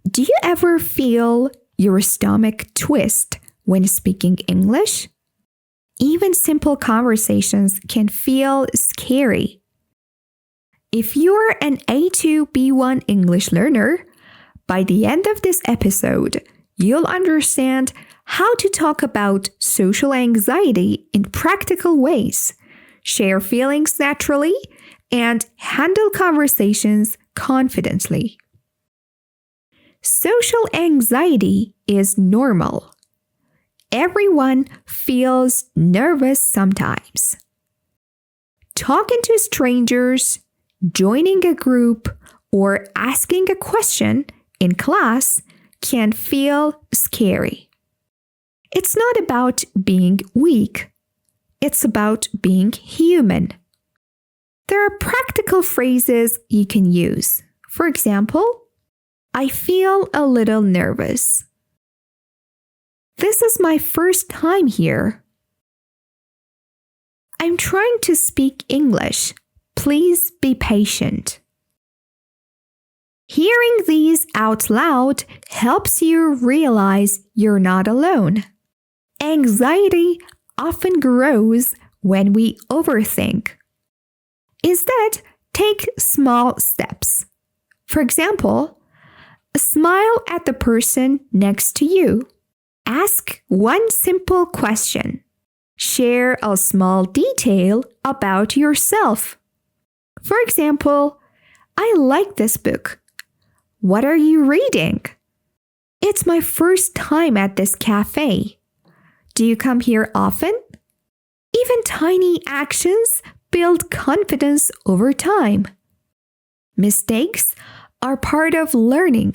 Do you ever feel your stomach twist when speaking English? Even simple conversations can feel scary. If you're an A2 B1 English learner, by the end of this episode, you'll understand how to talk about social anxiety in practical ways, share feelings naturally, and handle conversations confidently. Social anxiety is normal. Everyone feels nervous sometimes. Talking to strangers, joining a group, or asking a question in class can feel scary. It's not about being weak. It's about being human. There are practical phrases you can use. For example, I feel a little nervous. This is my first time here. I'm trying to speak English. Please be patient. Hearing these out loud helps you realize you're not alone. Anxiety often grows when we overthink. Instead, take small steps. For example, smile at the person next to you. Ask one simple question. Share a small detail about yourself. For example, I like this book. What are you reading? It's my first time at this cafe. Do you come here often? Even tiny actions build confidence over time. Mistakes are part of learning.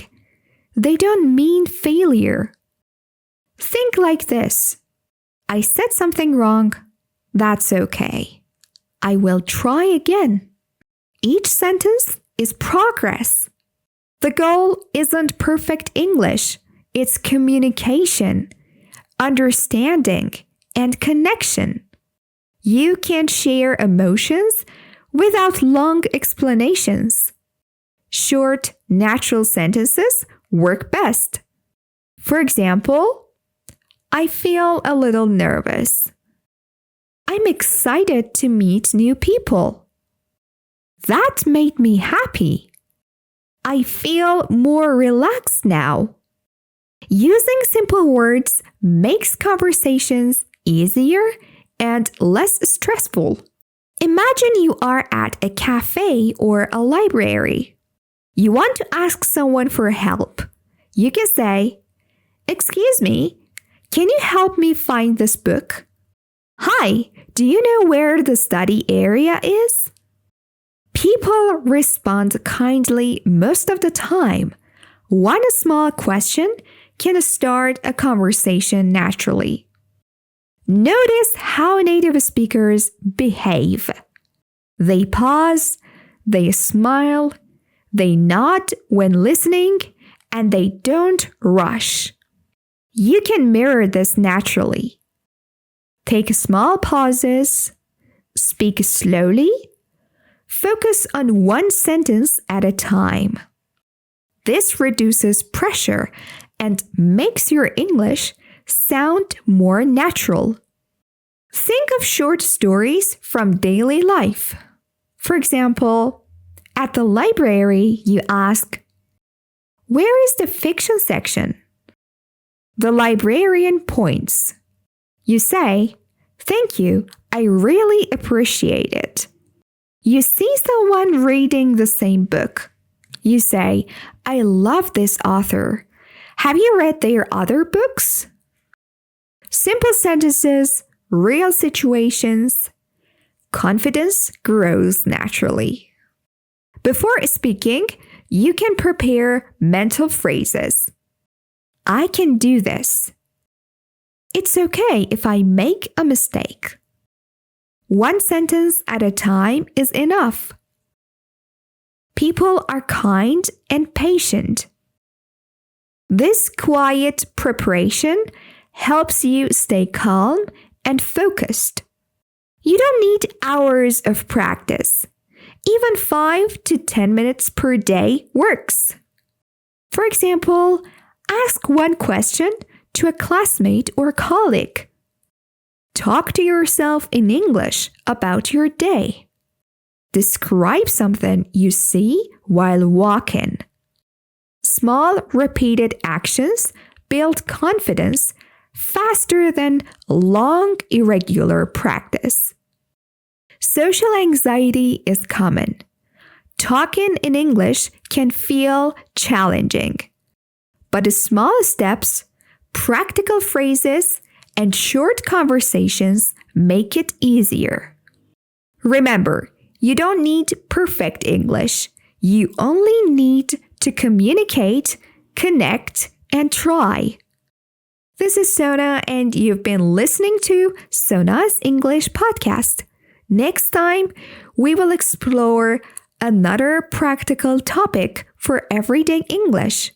They don't mean failure. Think like this. I said something wrong. That's okay. I will try again. Each sentence is progress. The goal isn't perfect English. It's communication, understanding, and connection. You can share emotions without long explanations. Short, natural sentences work best. For example, I feel a little nervous. I'm excited to meet new people. That made me happy. I feel more relaxed now. Using simple words makes conversations easier and less stressful. Imagine you are at a cafe or a library. You want to ask someone for help. You can say, "Excuse me, can you help me find this book?" "Hi, do you know where the study area is?" People respond kindly most of the time. One small question can start a conversation naturally. Notice how native speakers behave. They pause, they smile, they nod when listening, and they don't rush. You can mirror this naturally. Take small pauses, speak slowly, focus on one sentence at a time. This reduces pressure and makes your English sound more natural. Think of short stories from daily life. For example, at the library, you ask, "Where is the fiction section?" The librarian points. You say, "Thank you, I really appreciate it." You see someone reading the same book. You say, "I love this author. Have you read their other books?" Simple sentences, real situations. Confidence grows naturally. Before speaking, you can prepare mental phrases. I can do this. It's okay if I make a mistake. One sentence at a time is enough. People are kind and patient. This quiet preparation helps you stay calm and focused. You don't need hours of practice. Even 5 to 10 minutes per day works. For example, ask one question to a classmate or colleague. Talk to yourself in English about your day. Describe something you see while walking. Small, repeated actions build confidence faster than long, irregular practice. Social anxiety is common. Talking in English can feel challenging, but the small steps, practical phrases, and short conversations make it easier. Remember, you don't need perfect English. You only need to communicate, connect, and try. This is Sona, and you've been listening to Sona's English podcast. Next time, we will explore another practical topic for everyday English.